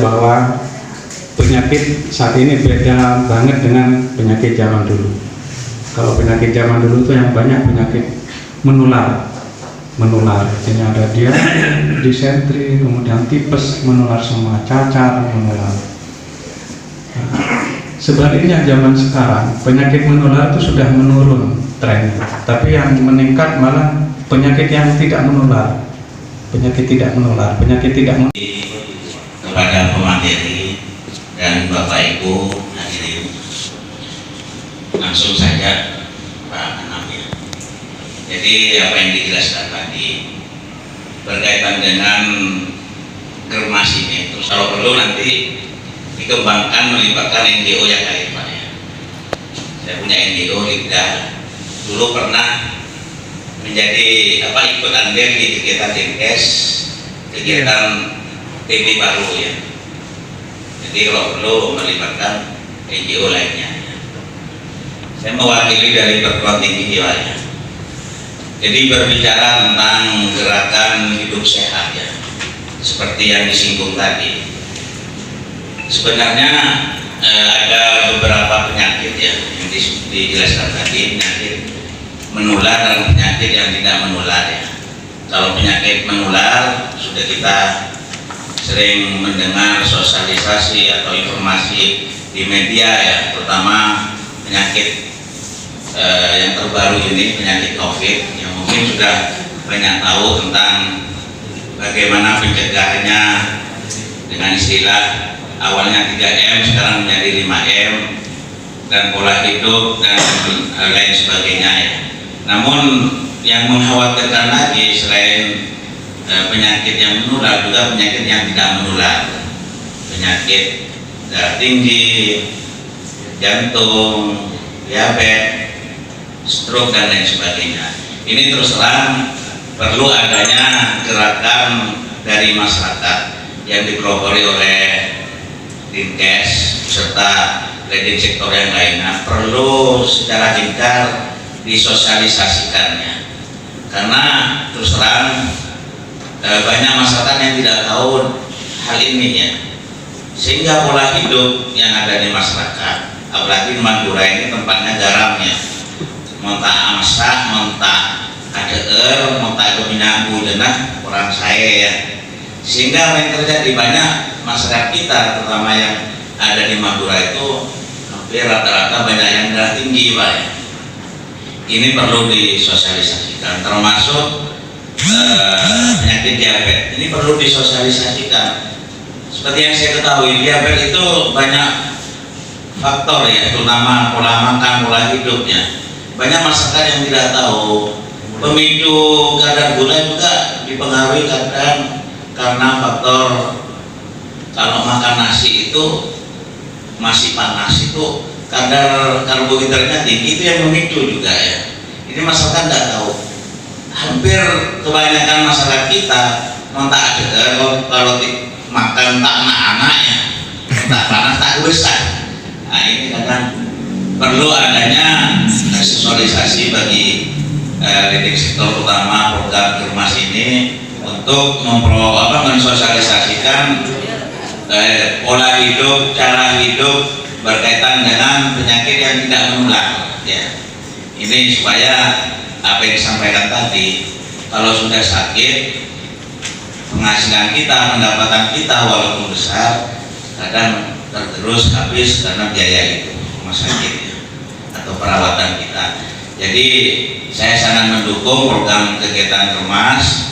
bahwa penyakit saat ini beda banget dengan penyakit zaman dulu. Kalau penyakit zaman dulu itu yang banyak penyakit menular, ini ada dia disentri, kemudian tipes menular, semua cacar menular. Sebaliknya zaman sekarang penyakit menular itu sudah menurun trennya, tapi yang meningkat malah penyakit yang tidak menular, kepada pemateri dan Bapak Ibu hadirin, langsung saja Pak Anam ya. Jadi apa yang dijelaskan tadi berkaitan dengan germas ini, terus kalau perlu nanti dikembangkan melibatkan NGO yang lain Pak ya. Saya punya NGO Libda, dulu pernah menjadi ikut andil di kegiatan Dinkes, kegiatan TB baru ya. Jadi kalau perlu melibatkan NGO lainnya. Saya mewakili dari perguruan tinggi Pak ya. Jadi berbicara tentang gerakan hidup sehat ya, seperti yang disinggung tadi. Sebenarnya ada beberapa penyakit ya yang dijelaskan tadi, penyakit menular dan penyakit yang tidak menular ya. Kalau penyakit menular sudah kita sering mendengar sosialisasi atau informasi di media ya, terutama penyakit yang terbaru ini, penyakit COVID, yang mungkin sudah banyak tahu tentang bagaimana pencegahannya dengan istilah awalnya 3M sekarang menjadi 5M, dan pola hidup dan lain sebagainya ya. Namun yang mengkhawatirkan lagi selain penyakit yang menular, juga penyakit yang tidak menular, penyakit darah tinggi, jantung, diabetes, stroke dan lain sebagainya. Ini terus terang perlu adanya gerakan dari masyarakat yang dipelopori oleh Dinkes serta leading sektor yang lainnya, perlu secara gencar disosialisasikannya, karena terus terang banyak masyarakat yang tidak tahu hal ini ya, sehingga pola hidup yang ada di masyarakat, apalagi di Madura ini tempatnya garam ya, montak masak, montak ADR, montak minyak budenah orang saya ya, sehingga yang terjadi banyak masyarakat kita terutama yang ada di Madura itu hampir rata-rata banyak yang darah tinggi Pak ya. Ini perlu disosialisasikan, termasuk penyakit diabetes ini perlu disosialisasikan. Seperti yang saya ketahui, diabetes itu banyak faktor ya, terutama pola makan, pola hidupnya. Banyak masyarakat yang tidak tahu pemicu kadar gula juga dipengaruhi kadang karena faktor kalau makan nasi itu masih panas, itu kadar karbohidratnya tinggi, itu yang memicu juga ya. Ini masyarakat tidak tahu. Hampir kebanyakan masyarakat kita tak ada kalau makan tak anak-anak ya, tak panas tak besar. Nah ini kadang perlu adanya sosialisasi bagi leading sektor, utama program germas ini, untuk mensosialisasikan pola hidup, cara hidup berkaitan dengan penyakit yang tidak menular ya. Ini supaya apa yang disampaikan tadi, kalau sudah sakit, penghasilan kita, pendapatan kita walaupun besar, kadang tergerus habis karena biaya itu rumah sakit ya, atau perawatan kita. Jadi saya sangat mendukung program kegiatan germas.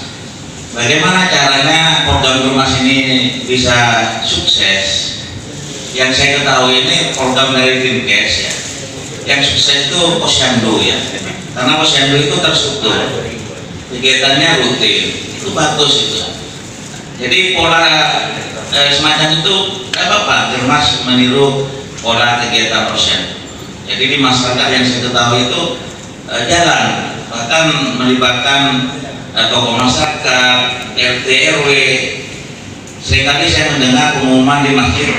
Bagaimana caranya program germas ini bisa sukses? Yang saya ketahui ini program dari Dinkes ya, yang sukses itu Posyandu ya, karena Posyandu itu terstruktur, kegiatannya rutin, itu bagus itu. Jadi pola semacam itu apa germas meniru pola kegiatan Posyandu. Jadi di masyarakat yang saya ketahui itu jalan, bahkan melibatkan tokoh masyarakat, RT RW. Seringkali saya mendengar pengumuman di masjid,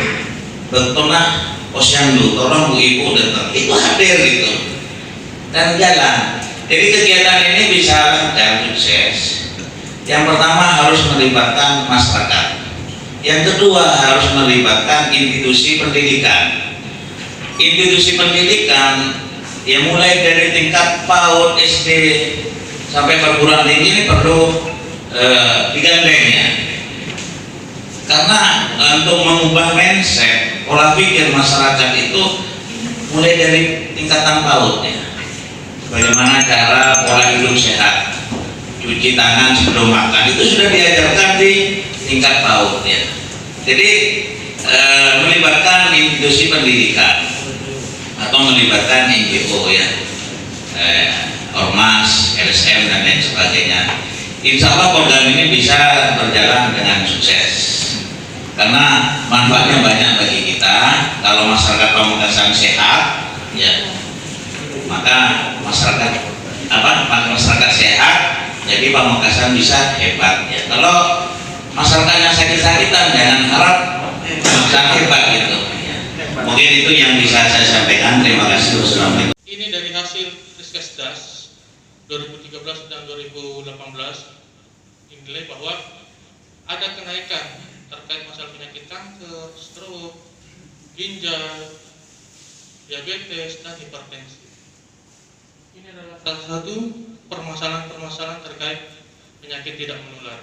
betullah Posyandu, tolong Bu Ibu datang, itu hadir gitu dan jalan. Jadi kegiatan ini bisa dan sukses. Yang pertama harus melibatkan masyarakat. Yang kedua harus melibatkan institusi pendidikan. Institusi pendidikan yang mulai dari tingkat PAUD, SD sampai perguruan tinggi ini perlu digandeng ya. Karena untuk mengubah mindset, pola pikir masyarakat itu mulai dari tingkatan PAUD ya. Bagaimana cara pola hidup sehat, cuci tangan sebelum makan, itu sudah diajarkan di tingkat PAUD ya. Jadi melibatkan institusi pendidikan atau melibatkan NGO ya, ormas, LSM dan lain sebagainya. Insya Allah program ini bisa berjalan dengan sukses karena manfaatnya banyak bagi kita. Kalau masyarakat Pamekasan sehat ya, maka masyarakat sehat, jadi Pamekasan bisa hebat ya. Kalau masyarakatnya sakit-sakitan, jangan harap Pamekasan hebat gitu ya. Mungkin itu yang bisa saya sampaikan. Terima kasih. Wassalamualaikum. Ini dari hasil Riskesdas 2013 dan 2018 dinilai bahwa ada kenaikan terkait masalah penyakit kanker, stroke, ginjal, diabetes, dan hipertensi. Ini adalah salah satu permasalahan-permasalahan terkait penyakit tidak menular.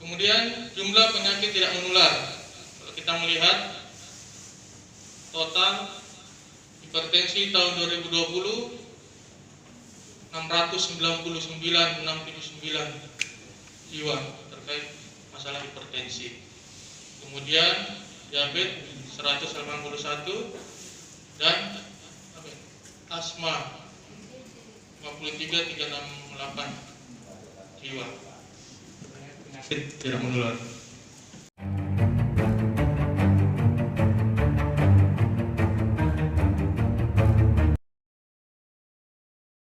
Kemudian jumlah penyakit tidak menular, kalau kita melihat total hipertensi tahun 2020 699 jiwa terkait masalah hipertensi. Kemudian diabetes 181 dan asma 53.368 jiwa penyakit tidak menular.